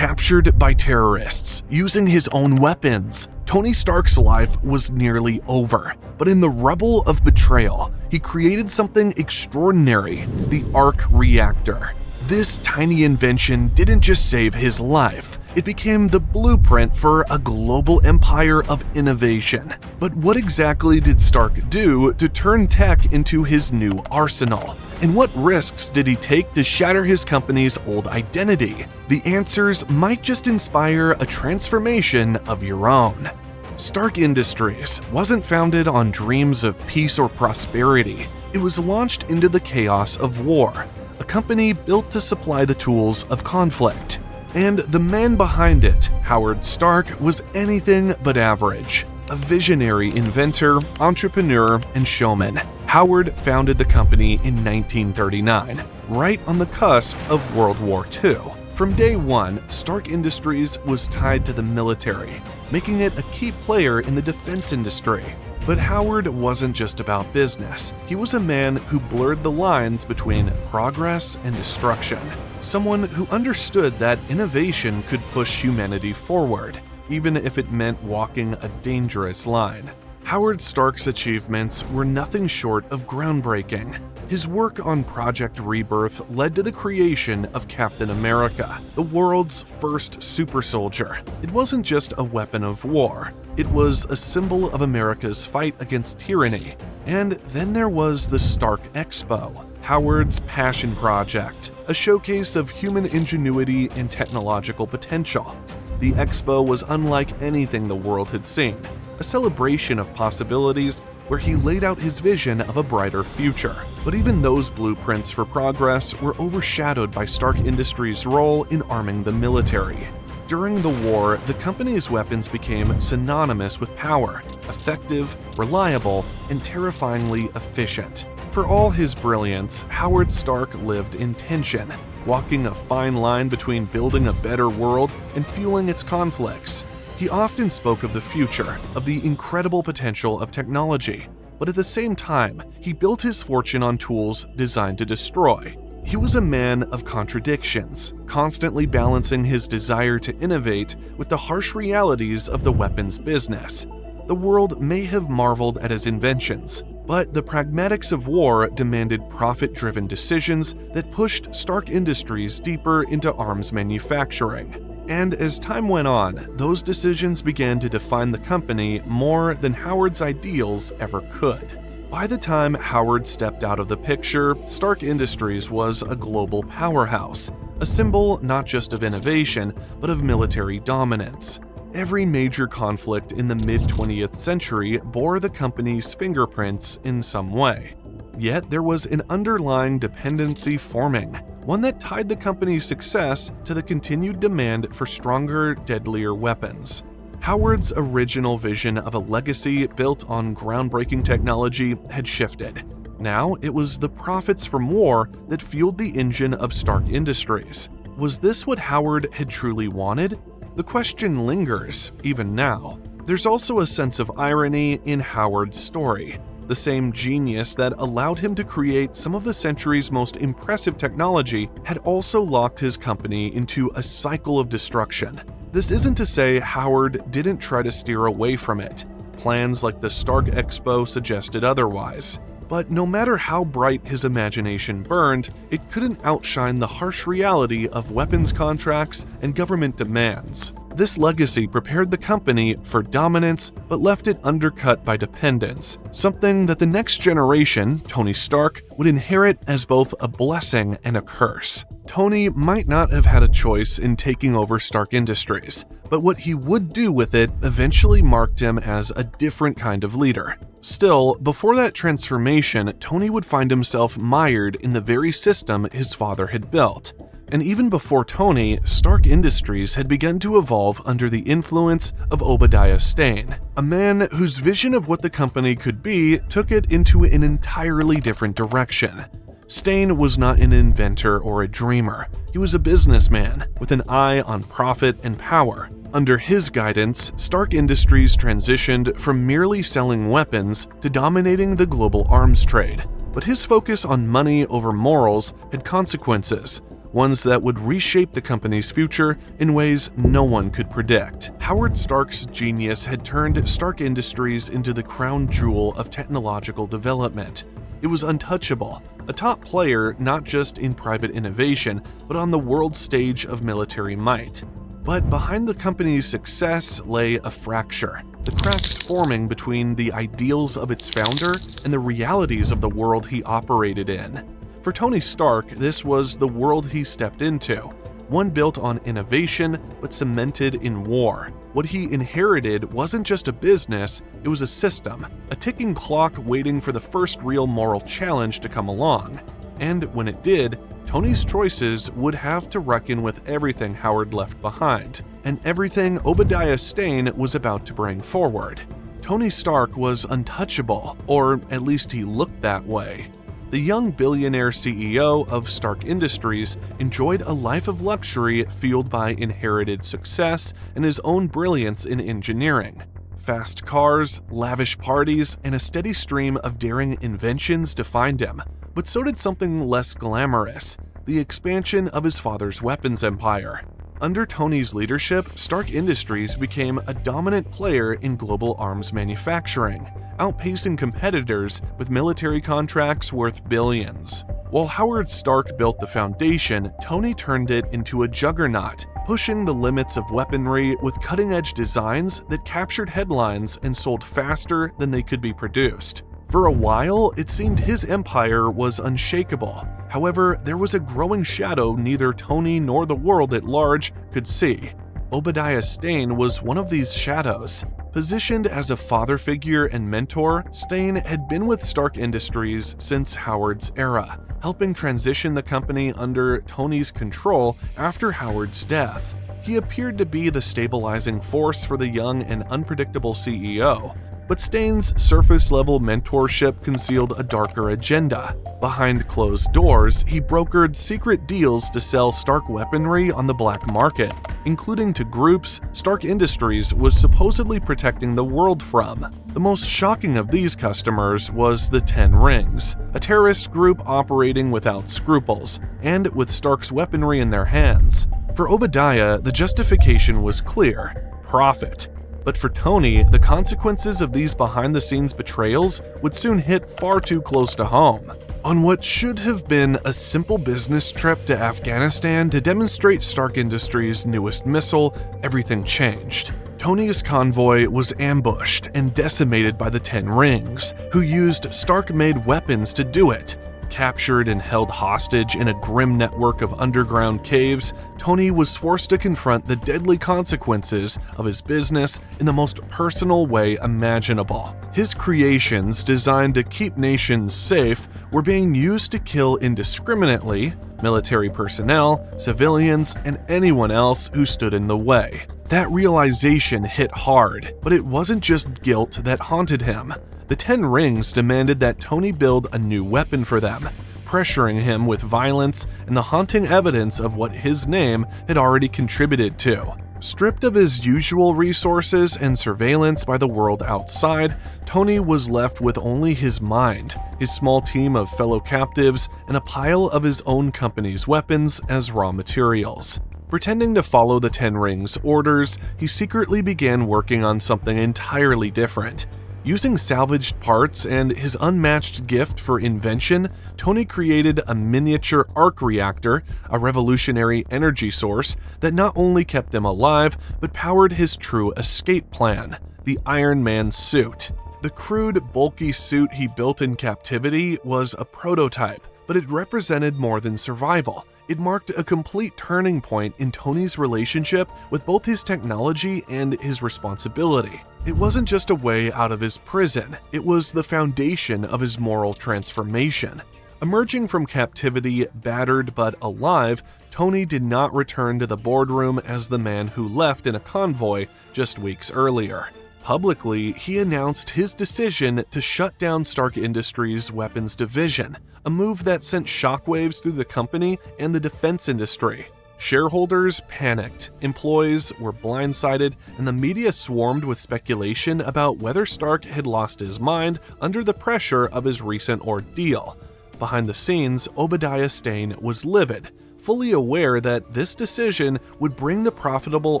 captured by terrorists, using his own weapons. Tony Stark's life was nearly over, but in the rubble of betrayal, he created something extraordinary, the arc reactor. This tiny invention didn't just save his life, it became the blueprint for a global empire of innovation. But what exactly did Stark do to turn tech into his new arsenal? And what risks did he take to shatter his company's old identity? The answers might just inspire a transformation of your own. Stark Industries wasn't founded on dreams of peace or prosperity. It was launched into the chaos of war, a company built to supply the tools of conflict. And the man behind it, Howard Stark, was anything but average. A visionary inventor, entrepreneur, and showman, Howard founded the company in 1939, right on the cusp of World War II. From day one, Stark Industries was tied to the military, making it a key player in the defense industry. But Howard wasn't just about business. He was a man who blurred the lines between progress and destruction. Someone who understood that innovation could push humanity forward, even if it meant walking a dangerous line. Howard Stark's achievements were nothing short of groundbreaking. His work on Project Rebirth led to the creation of Captain America, the world's first super soldier. It wasn't just a weapon of war, it was a symbol of America's fight against tyranny. And then there was the Stark Expo, Howard's passion project, a showcase of human ingenuity and technological potential. The expo was unlike anything the world had seen, a celebration of possibilities where he laid out his vision of a brighter future. But even those blueprints for progress were overshadowed by Stark Industries' role in arming the military. During the war, the company's weapons became synonymous with power, effective, reliable, and terrifyingly efficient. For all his brilliance, Howard Stark lived in tension, walking a fine line between building a better world and fueling its conflicts. He often spoke of the future, of the incredible potential of technology, but at the same time, he built his fortune on tools designed to destroy. He was a man of contradictions, constantly balancing his desire to innovate with the harsh realities of the weapons business. The world may have marveled at his inventions, but the pragmatics of war demanded profit-driven decisions that pushed Stark Industries deeper into arms manufacturing. And as time went on, those decisions began to define the company more than Howard's ideals ever could. By the time Howard stepped out of the picture, Stark Industries was a global powerhouse, a symbol not just of innovation, but of military dominance. Every major conflict in the mid-20th century bore the company's fingerprints in some way. Yet there was an underlying dependency forming, one that tied the company's success to the continued demand for stronger, deadlier weapons. Howard's original vision of a legacy built on groundbreaking technology had shifted. Now it was the profits from war that fueled the engine of Stark Industries. Was this what Howard had truly wanted? The question lingers, even now. There's also a sense of irony in Howard's story. The same genius that allowed him to create some of the century's most impressive technology had also locked his company into a cycle of destruction. This isn't to say Howard didn't try to steer away from it. Plans like the Stark Expo suggested otherwise. But no matter how bright his imagination burned, it couldn't outshine the harsh reality of weapons contracts and government demands. This legacy prepared the company for dominance but left it undercut by dependence, something that the next generation, Tony Stark, would inherit as both a blessing and a curse. Tony might not have had a choice in taking over Stark Industries, but what he would do with it eventually marked him as a different kind of leader. Still, before that transformation, Tony would find himself mired in the very system his father had built. And even before Tony, Stark Industries had begun to evolve under the influence of Obadiah Stane, a man whose vision of what the company could be took it into an entirely different direction. Stane was not an inventor or a dreamer. He was a businessman with an eye on profit and power. Under his guidance, Stark Industries transitioned from merely selling weapons to dominating the global arms trade. But his focus on money over morals had consequences. ones that would reshape the company's future in ways no one could predict. Howard Stark's genius had turned Stark Industries into the crown jewel of technological development. It was untouchable, a top player not just in private innovation, but on the world stage of military might. But behind the company's success lay a fracture, the cracks forming between the ideals of its founder and the realities of the world he operated in. For Tony Stark, this was the world he stepped into, one built on innovation but cemented in war. What he inherited wasn't just a business, it was a system, a ticking clock waiting for the first real moral challenge to come along. And when it did, Tony's choices would have to reckon with everything Howard left behind, and everything Obadiah Stane was about to bring forward. Tony Stark was untouchable, or at least he looked that way. The young billionaire CEO of Stark Industries enjoyed a life of luxury fueled by inherited success and his own brilliance in engineering. Fast cars, lavish parties, and a steady stream of daring inventions defined him. But so did something less glamorous, the expansion of his father's weapons empire. Under Tony's leadership, Stark Industries became a dominant player in global arms manufacturing, outpacing competitors with military contracts worth billions. While Howard Stark built the foundation, Tony turned it into a juggernaut, pushing the limits of weaponry with cutting-edge designs that captured headlines and sold faster than they could be produced. For a while, it seemed his empire was unshakable. However, there was a growing shadow neither Tony nor the world at large could see. Obadiah Stane was one of these shadows. Positioned as a father figure and mentor, Stane had been with Stark Industries since Howard's era, helping transition the company under Tony's control after Howard's death. He appeared to be the stabilizing force for the young and unpredictable CEO. But Stane's surface-level mentorship concealed a darker agenda. Behind closed doors, he brokered secret deals to sell Stark weaponry on the black market, including to groups Stark Industries was supposedly protecting the world from. The most shocking of these customers was the Ten Rings, a terrorist group operating without scruples, and with Stark's weaponry in their hands. For Obadiah, the justification was clear: profit. But for Tony, the consequences of these behind-the-scenes betrayals would soon hit far too close to home. On what should have been a simple business trip to Afghanistan to demonstrate Stark Industries' newest missile, everything changed. Tony's convoy was ambushed and decimated by the Ten Rings, who used Stark-made weapons to do it. Captured and held hostage in a grim network of underground caves, Tony was forced to confront the deadly consequences of his business in the most personal way imaginable. His creations, designed to keep nations safe, were being used to kill indiscriminately military personnel, civilians, and anyone else who stood in the way. That realization hit hard, but it wasn't just guilt that haunted him. The Ten Rings demanded that Tony build a new weapon for them, pressuring him with violence and the haunting evidence of what his name had already contributed to. Stripped of his usual resources and surveillance by the world outside, Tony was left with only his mind, his small team of fellow captives, and a pile of his own company's weapons as raw materials. Pretending to follow the Ten Rings' orders, he secretly began working on something entirely different. Using salvaged parts and his unmatched gift for invention, Tony created a miniature arc reactor, a revolutionary energy source that not only kept him alive, but powered his true escape plan, the Iron Man suit. The crude, bulky suit he built in captivity was a prototype, but it represented more than survival. It marked a complete turning point in Tony's relationship with both his technology and his responsibility. It wasn't just a way out of his prison, it was the foundation of his moral transformation. Emerging from captivity, battered but alive, Tony did not return to the boardroom as the man who left in a convoy just weeks earlier. Publicly, he announced his decision to shut down Stark Industries' weapons division, a move that sent shockwaves through the company and the defense industry. Shareholders panicked, employees were blindsided, and the media swarmed with speculation about whether Stark had lost his mind under the pressure of his recent ordeal. Behind the scenes, Obadiah Stane was livid, fully aware that this decision would bring the profitable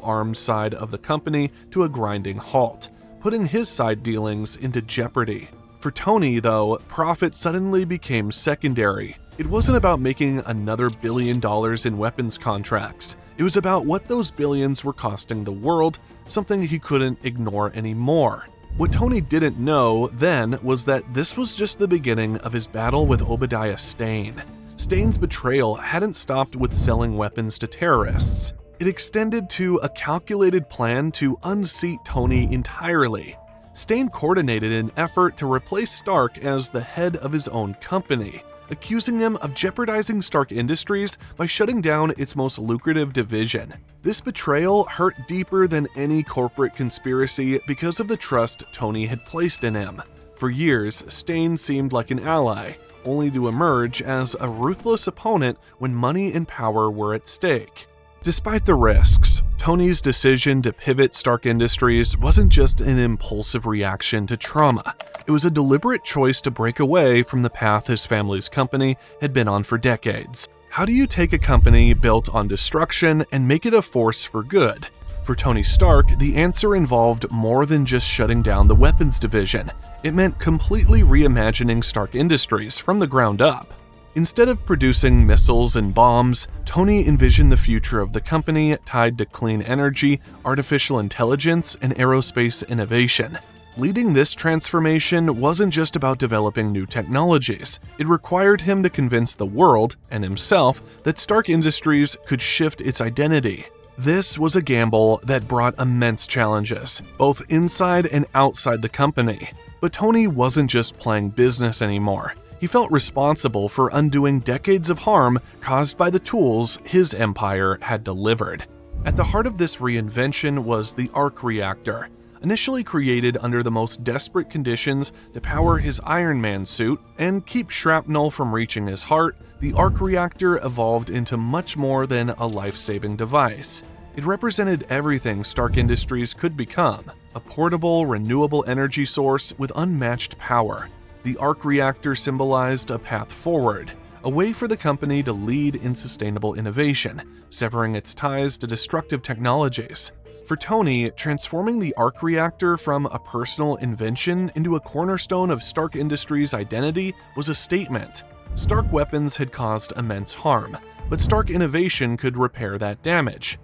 arms side of the company to a grinding halt, putting his side dealings into jeopardy. For Tony, though, profit suddenly became secondary. It wasn't about making another $1 billion in weapons contracts. It was about what those billions were costing the world, something he couldn't ignore anymore. What Tony didn't know then was that this was just the beginning of his battle with Obadiah Stane. Stane's betrayal hadn't stopped with selling weapons to terrorists. It extended to a calculated plan to unseat Tony entirely. Stane coordinated an effort to replace Stark as the head of his own company, accusing him of jeopardizing Stark Industries by shutting down its most lucrative division. This betrayal hurt deeper than any corporate conspiracy because of the trust Tony had placed in him. For years, Stane seemed like an ally, only to emerge as a ruthless opponent when money and power were at stake. Despite the risks, Tony's decision to pivot Stark Industries wasn't just an impulsive reaction to trauma. It was a deliberate choice to break away from the path his family's company had been on for decades. How do you take a company built on destruction and make it a force for good? For Tony Stark, the answer involved more than just shutting down the weapons division. It meant completely reimagining Stark Industries from the ground up. Instead of producing missiles and bombs, Tony envisioned the future of the company tied to clean energy, artificial intelligence, and aerospace innovation. Leading this transformation wasn't just about developing new technologies. It required him to convince the world, and himself, that Stark Industries could shift its identity. This was a gamble that brought immense challenges, both inside and outside the company. But Tony wasn't just playing business anymore. He felt responsible for undoing decades of harm caused by the tools his empire had delivered. At the heart of this reinvention was the arc reactor. Initially created under the most desperate conditions to power his Iron Man suit and keep shrapnel from reaching his heart, the arc reactor evolved into much more than a life-saving device. It represented everything Stark Industries could become, a portable, renewable energy source with unmatched power. The arc reactor symbolized a path forward, a way for the company to lead in sustainable innovation, severing its ties to destructive technologies. For Tony, transforming the arc reactor from a personal invention into a cornerstone of Stark Industries' identity was a statement. Stark weapons had caused immense harm, but Stark innovation could repair that damage.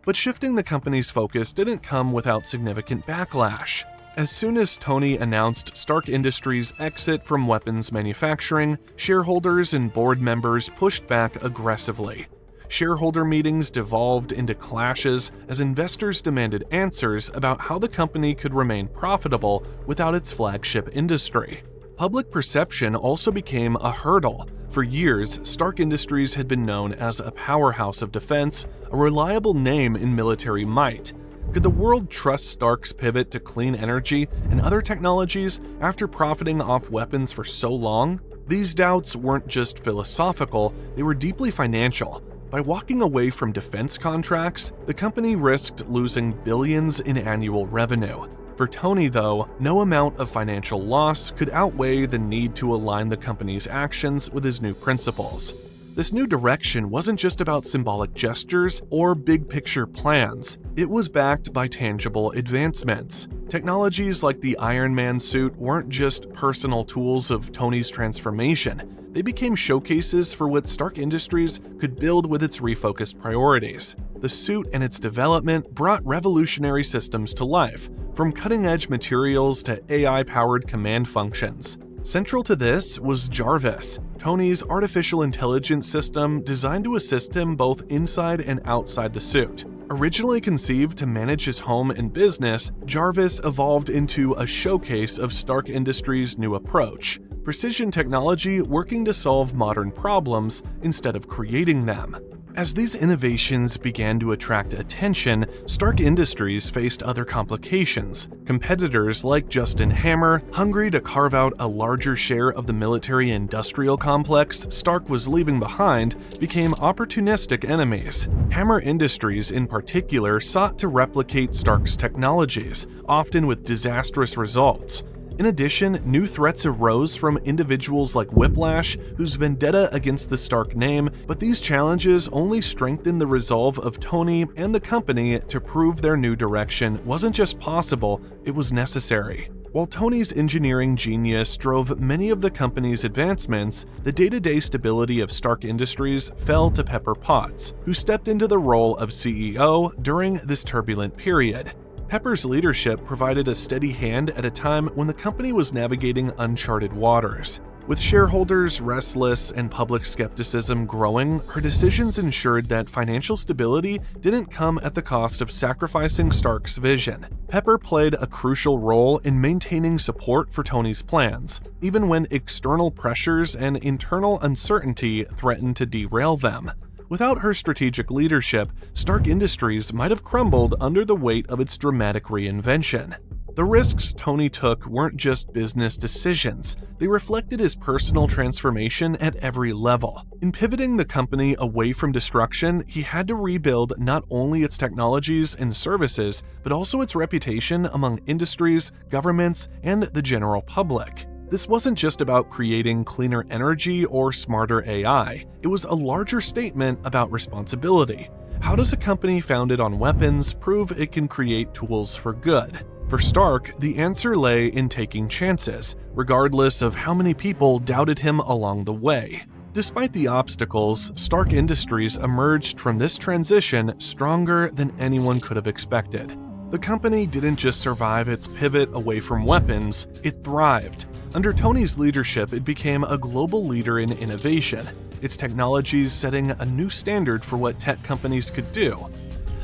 But shifting the company's focus didn't come without significant backlash. As soon as Tony announced Stark Industries' exit from weapons manufacturing, shareholders and board members pushed back aggressively. Shareholder meetings devolved into clashes as investors demanded answers about how the company could remain profitable without its flagship industry. Public perception also became a hurdle. For years, Stark Industries had been known as a powerhouse of defense, a reliable name in military might. Could the world trust Stark's pivot to clean energy and other technologies after profiting off weapons for so long? These doubts weren't just philosophical, they were deeply financial. By walking away from defense contracts, the company risked losing billions in annual revenue. For Tony, though, no amount of financial loss could outweigh the need to align the company's actions with his new principles. This new direction wasn't just about symbolic gestures or big-picture plans. It was backed by tangible advancements. Technologies like the Iron Man suit weren't just personal tools of Tony's transformation. They became showcases for what Stark Industries could build with its refocused priorities. The suit and its development brought revolutionary systems to life, from cutting-edge materials to AI-powered command functions. Central to this was Jarvis, Tony's artificial intelligence system designed to assist him both inside and outside the suit. Originally conceived to manage his home and business, Jarvis evolved into a showcase of Stark Industries' new approach: precision technology working to solve modern problems instead of creating them. As these innovations began to attract attention, Stark Industries faced other complications. Competitors like Justin Hammer, hungry to carve out a larger share of the military-industrial complex Stark was leaving behind, became opportunistic enemies. Hammer Industries, in particular, sought to replicate Stark's technologies, often with disastrous results. In addition, new threats arose from individuals like Whiplash, whose vendetta against the Stark name, but these challenges only strengthened the resolve of Tony and the company to prove their new direction wasn't just possible, it was necessary. While Tony's engineering genius drove many of the company's advancements, the day-to-day stability of Stark Industries fell to Pepper Potts, who stepped into the role of CEO during this turbulent period. Pepper's leadership provided a steady hand at a time when the company was navigating uncharted waters. With shareholders restless and public skepticism growing, her decisions ensured that financial stability didn't come at the cost of sacrificing Stark's vision. Pepper played a crucial role in maintaining support for Tony's plans, even when external pressures and internal uncertainty threatened to derail them. Without her strategic leadership, Stark Industries might have crumbled under the weight of its dramatic reinvention. The risks Tony took weren't just business decisions, they reflected his personal transformation at every level. In pivoting the company away from destruction, he had to rebuild not only its technologies and services, but also its reputation among industries, governments, and the general public. This wasn't just about creating cleaner energy or smarter AI, it was a larger statement about responsibility. How does a company founded on weapons prove it can create tools for good? For Stark, the answer lay in taking chances, regardless of how many people doubted him along the way. Despite the obstacles, Stark Industries emerged from this transition stronger than anyone could have expected. The company didn't just survive its pivot away from weapons, it thrived. Under Tony's leadership, it became a global leader in innovation, its technologies setting a new standard for what tech companies could do.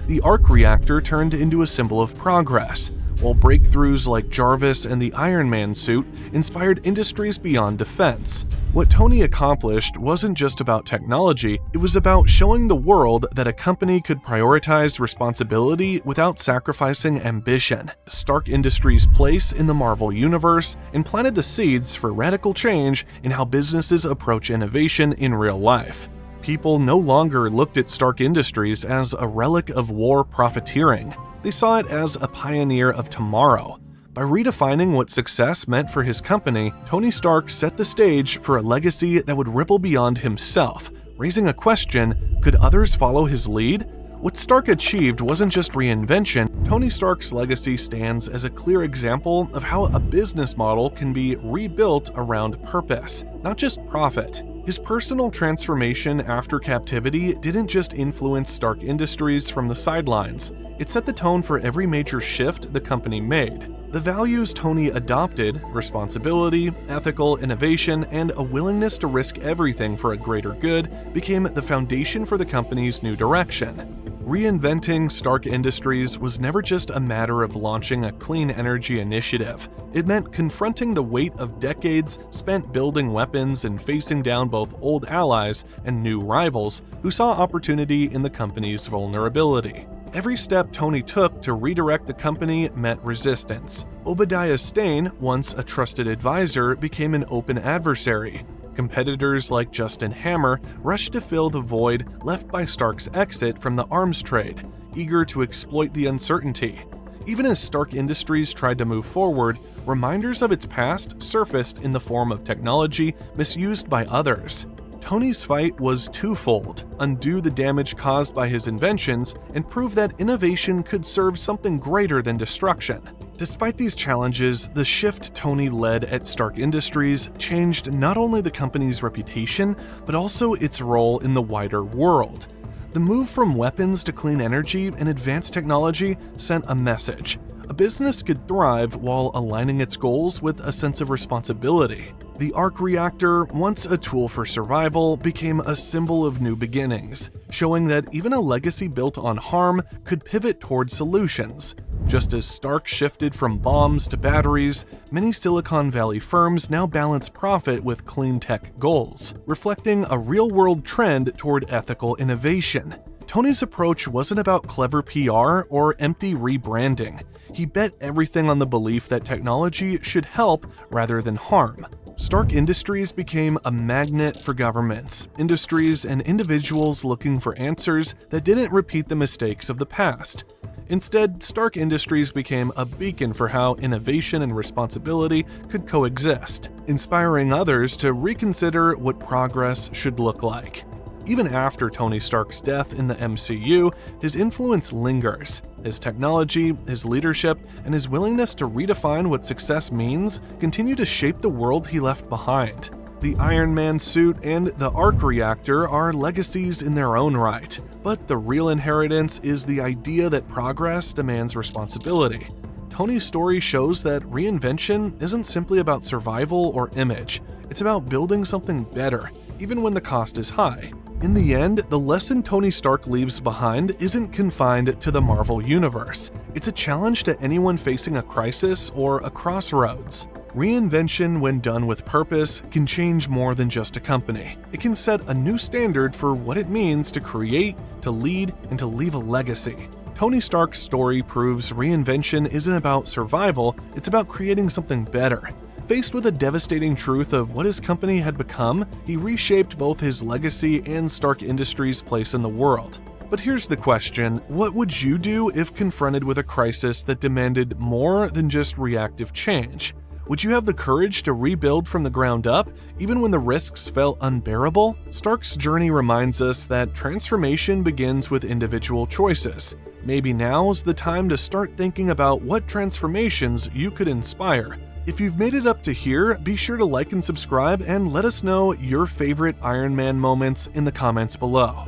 The arc reactor turned into a symbol of progress, while breakthroughs like Jarvis and the Iron Man suit inspired industries beyond defense. What Tony accomplished wasn't just about technology, it was about showing the world that a company could prioritize responsibility without sacrificing ambition. Stark Industries' place in the Marvel Universe and planted the seeds for radical change in how businesses approach innovation in real life. People no longer looked at Stark Industries as a relic of war profiteering. They saw it as a pioneer of tomorrow. By redefining what success meant for his company, Tony Stark set the stage for a legacy that would ripple beyond himself, raising a question: could others follow his lead? What Stark achieved wasn't just reinvention. Tony Stark's legacy stands as a clear example of how a business model can be rebuilt around purpose, not just profit. His personal transformation after captivity didn't just influence Stark Industries from the sidelines, it set the tone for every major shift the company made. The values Tony adopted, responsibility, ethical innovation, and a willingness to risk everything for a greater good, became the foundation for the company's new direction. Reinventing Stark Industries was never just a matter of launching a clean energy initiative. It meant confronting the weight of decades spent building weapons and facing down both old allies and new rivals who saw opportunity in the company's vulnerability. Every step Tony took to redirect the company met resistance. Obadiah Stane, once a trusted advisor, became an open adversary. Competitors like Justin Hammer rushed to fill the void left by Stark's exit from the arms trade, eager to exploit the uncertainty. Even as Stark Industries tried to move forward, reminders of its past surfaced in the form of technology misused by others. Tony's fight was twofold: undo the damage caused by his inventions and prove that innovation could serve something greater than destruction. Despite these challenges, the shift Tony led at Stark Industries changed not only the company's reputation, but also its role in the wider world. The move from weapons to clean energy and advanced technology sent a message. A business could thrive while aligning its goals with a sense of responsibility. The arc reactor, once a tool for survival, became a symbol of new beginnings, showing that even a legacy built on harm could pivot toward solutions. Just as Stark shifted from bombs to batteries, many Silicon Valley firms now balance profit with clean tech goals, reflecting a real-world trend toward ethical innovation. Tony's approach wasn't about clever PR or empty rebranding. He bet everything on the belief that technology should help rather than harm. Stark Industries became a magnet for governments, industries, and individuals looking for answers that didn't repeat the mistakes of the past. Instead, Stark Industries became a beacon for how innovation and responsibility could coexist, inspiring others to reconsider what progress should look like. Even after Tony Stark's death in the MCU, his influence lingers. His technology, his leadership, and his willingness to redefine what success means continue to shape the world he left behind. The Iron Man suit and the arc reactor are legacies in their own right, but the real inheritance is the idea that progress demands responsibility. Tony's story shows that reinvention isn't simply about survival or image, it's about building something better, even when the cost is high. In the end, the lesson Tony Stark leaves behind isn't confined to the Marvel Universe. It's a challenge to anyone facing a crisis or a crossroads. Reinvention, when done with purpose, can change more than just a company. It can set a new standard for what it means to create, to lead, and to leave a legacy. Tony Stark's story proves reinvention isn't about survival, it's about creating something better. Faced with the devastating truth of what his company had become, he reshaped both his legacy and Stark Industries' place in the world. But here's the question: what would you do if confronted with a crisis that demanded more than just reactive change? Would you have the courage to rebuild from the ground up, even when the risks felt unbearable? Stark's journey reminds us that transformation begins with individual choices. Maybe now's the time to start thinking about what transformations you could inspire. If you've made it up to here, be sure to like and subscribe and let us know your favorite Iron Man moments in the comments below.